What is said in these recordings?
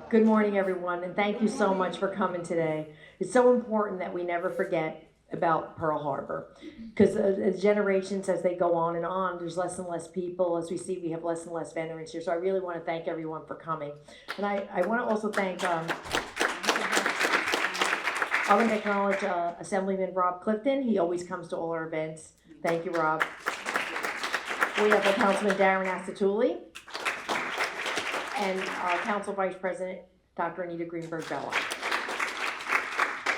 Good morning, everyone, and thank you so much for coming today. It's so important that we never forget about Pearl Harbor because as generations, as they go on and on, there's less and less people. As we see, we have less and less veterans here. So I really want to thank everyone for coming. And I want to also thank I want to acknowledge Assemblyman Rob Clifton. He always comes to all our events. Thank you, Rob. We have Councilman Darren Astatuli and Council Vice President Dr. Anita Greenberg Bella.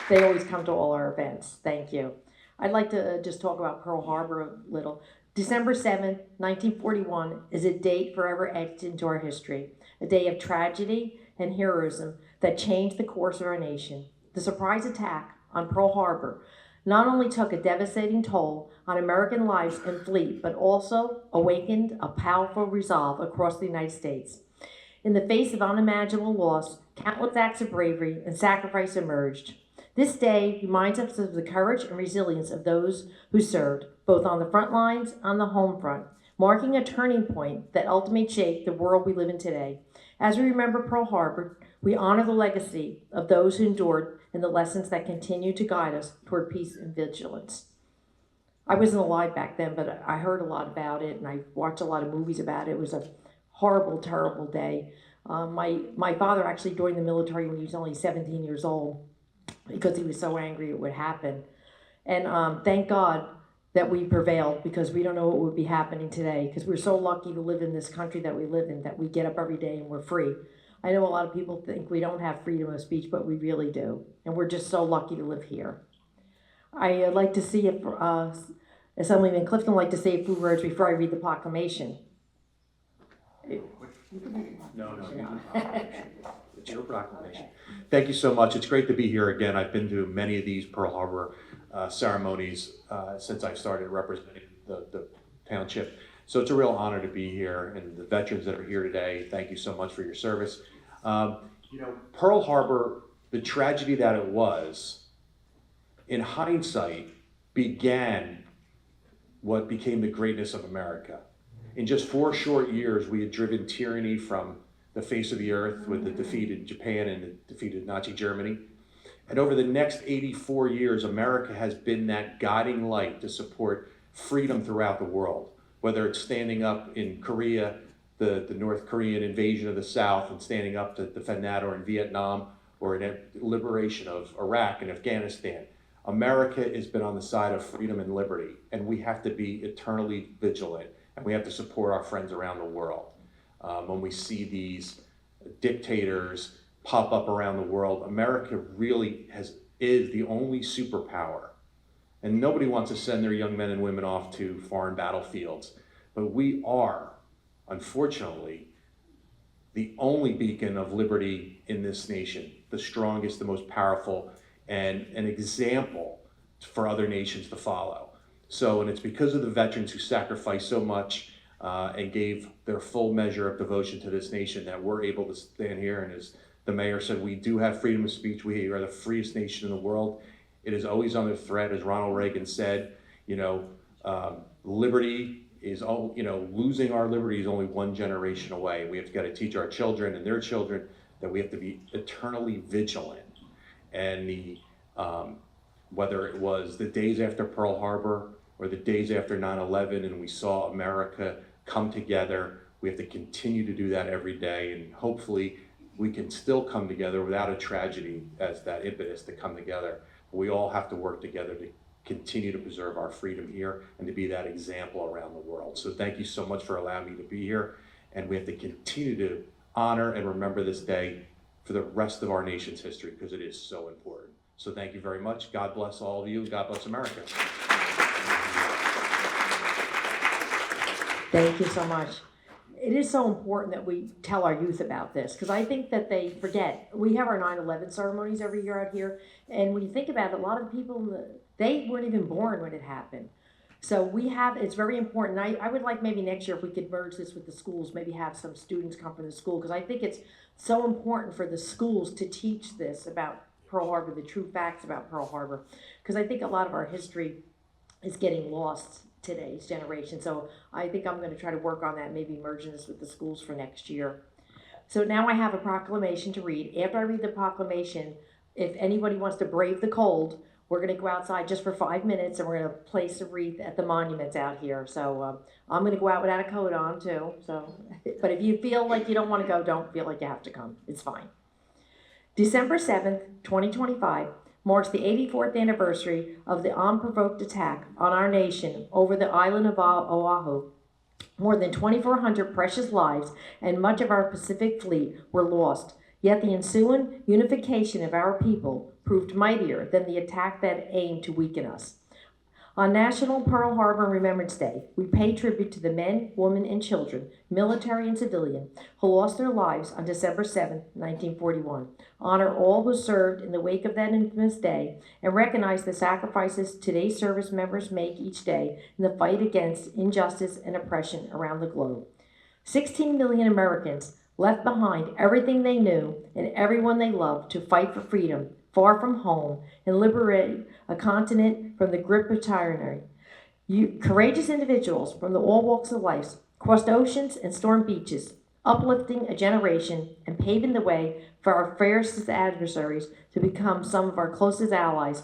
They always come to all our events. Thank you. I'd like to just talk about Pearl Harbor a little. December 7th, 1941 is a date forever etched into our history, a day of tragedy and heroism that changed the course of our nation. The surprise attack on Pearl Harbor not only took a devastating toll on American lives and fleet, but also awakened a powerful resolve across the United States. In the face of unimaginable loss, countless acts of bravery and sacrifice emerged. This day reminds us of the courage and resilience of those who served, both on the front lines and on the home front, marking a turning point that ultimately shaped the world we live in today. As we remember Pearl Harbor, we honor the legacy of those who endured and the lessons that continue to guide us toward peace and vigilance. I wasn't alive back then, but I heard a lot about it, and I watched a lot of movies about it. It was a horrible, terrible day. My father actually joined the military when he was only 17 years old because he was so angry it would happen. And thank God that we prevailed, because we don't know what would be happening today, because we're so lucky to live in this country that we live in, that we get up every day and we're free. I know a lot of people think we don't have freedom of speech, but we really do. And we're just so lucky to live here. I'd like to see if Assemblyman Clifton would like to say a few words before I read the proclamation. No. It's your proclamation. Thank you so much. It's great to be here again. I've been to many of these Pearl Harbor ceremonies since I started representing the township. So it's a real honor to be here, and the veterans that are here today, thank you so much for your service. Pearl Harbor, the tragedy that it was, in hindsight, began what became the greatness of America. In just 4 short years, we had driven tyranny from the face of the earth with the defeated Japan and the defeated Nazi Germany. And over the next 84 years, America has been that guiding light to support freedom throughout the world, whether it's standing up in Korea, the North Korean invasion of the South, and standing up to defend that, or in Vietnam, or in the liberation of Iraq and Afghanistan. America has been on the side of freedom and liberty, and we have to be eternally vigilant, and we have to support our friends around the world. When we see these dictators pop up around the world, America really is the only superpower. And nobody wants to send their young men and women off to foreign battlefields. But we are, unfortunately, the only beacon of liberty in this nation, the strongest, the most powerful, and an example for other nations to follow. So, and it's because of the veterans who sacrificed so much and gave their full measure of devotion to this nation that we're able to stand here. And as the mayor said, we do have freedom of speech. We are the freest nation in the world. It is always under threat, as Ronald Reagan said. Liberty is losing our liberty is only one generation away. We have got to teach our children and their children that we have to be eternally vigilant. And whether it was the days after Pearl Harbor or the days after 9/11, and we saw America come together, we have to continue to do that every day, and hopefully we can still come together without a tragedy as that impetus to come together. We all have to work together to continue to preserve our freedom here and to be that example around the world. So thank you so much for allowing me to be here, and we have to continue to honor and remember this day for the rest of our nation's history, because it is so important. So thank you very much. God bless all of you. God bless America. Thank you so much. It is so important that we tell our youth about this, because I think that they forget. We have our 9/11 ceremonies every year out here, and when you think about it, a lot of the people, they weren't even born when it happened. So it's very important. I would like maybe next year if we could merge this with the schools, maybe have some students come from the school, because I think it's so important for the schools to teach this about Pearl Harbor, the true facts about Pearl Harbor, because I think a lot of our history is getting lost today's generation. So I think I'm going to try to work on that, maybe merging this with the schools for next year. So now I have a proclamation to read. After I read the proclamation, if anybody wants to brave the cold, we're going to go outside just for 5 minutes and we're going to place a wreath at the monuments out here. So I'm going to go out without a coat on too. So, but if you feel like you don't want to go, don't feel like you have to come. It's fine. December 7th, 2025 marks the 84th anniversary of the unprovoked attack on our nation over the island of Oahu. More than 2,400 precious lives and much of our Pacific fleet were lost, yet the ensuing unification of our people proved mightier than the attack that aimed to weaken us. On National Pearl Harbor Remembrance Day, we pay tribute to the men, women, and children, military and civilian, who lost their lives on December 7, 1941. Honor all who served in the wake of that infamous day, and recognize the sacrifices today's service members make each day in the fight against injustice and oppression around the globe. 16 million Americans left behind everything they knew and everyone they loved to fight for freedom, far from home, and liberate a continent from the grip of tyranny. Courageous individuals from all walks of life crossed oceans and stormed beaches, uplifting a generation and paving the way for our fiercest adversaries to become some of our closest allies.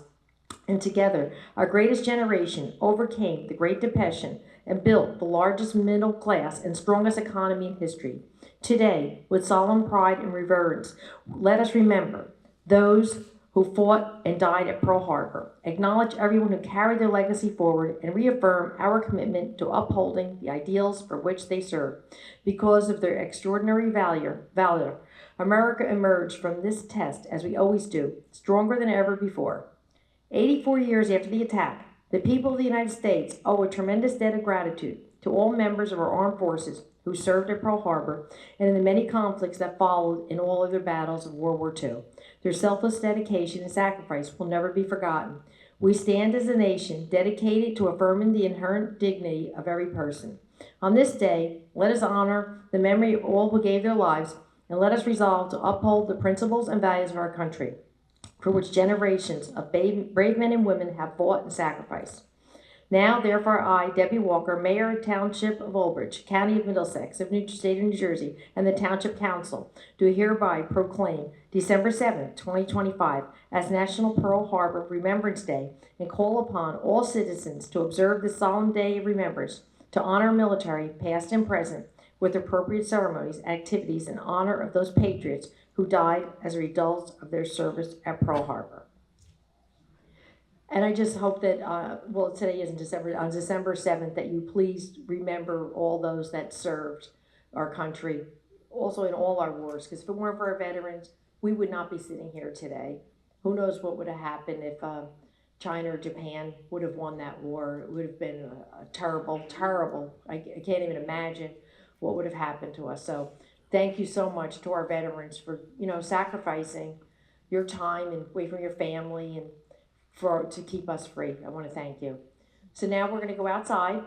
And together, our greatest generation overcame the Great Depression and built the largest middle class and strongest economy in history. Today, with solemn pride and reverence, let us remember those who fought and died at Pearl Harbor, acknowledge everyone who carried their legacy forward, and reaffirm our commitment to upholding the ideals for which they serve. Because of their extraordinary valor, America emerged from this test, as we always do, stronger than ever before. 84 years after the attack, the people of the United States owe a tremendous debt of gratitude to all members of our armed forces who served at Pearl Harbor and in the many conflicts that followed in all other battles of World War II. Their selfless dedication and sacrifice will never be forgotten. We stand as a nation dedicated to affirming the inherent dignity of every person. On this day, let us honor the memory of all who gave their lives, and let us resolve to uphold the principles and values of our country, for which generations of brave men and women have fought and sacrificed. Now, therefore, I, Debbie Walker, Mayor of Township of Old Bridge, County of Middlesex, of State of New Jersey, and the Township Council, do hereby proclaim December 7, 2025, as National Pearl Harbor Remembrance Day, and call upon all citizens to observe this solemn day of remembrance, to honor military, past and present, with appropriate ceremonies, activities in honor of those patriots who died as a result of their service at Pearl Harbor. And I just hope that, today is on December 7th, that you please remember all those that served our country, also in all our wars, because if it weren't for our veterans, we would not be sitting here today. Who knows what would have happened if China or Japan would have won that war. It would have been a terrible, terrible, I can't even imagine what would have happened to us. So thank you so much to our veterans for, sacrificing your time and away from your family and to keep us free. I want to thank you. So now we're going to go outside.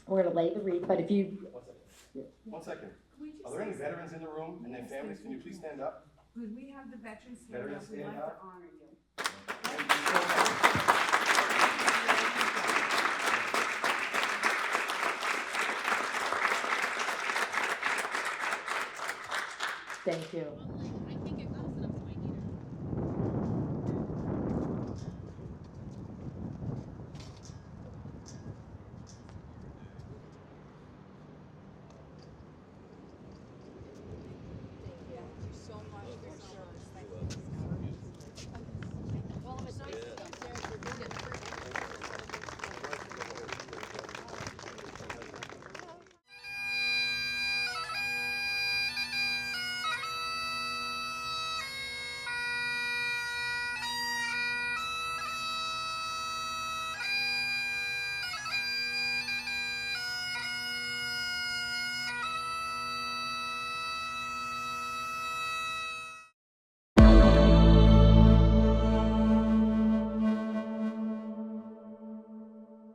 We're going to lay the wreath, but if you... 1 second. Are there any veterans in the room and their families? Can you please stand up? Could we have the veterans stand Veterans up? We'd stand like up. to honor you. Thank you.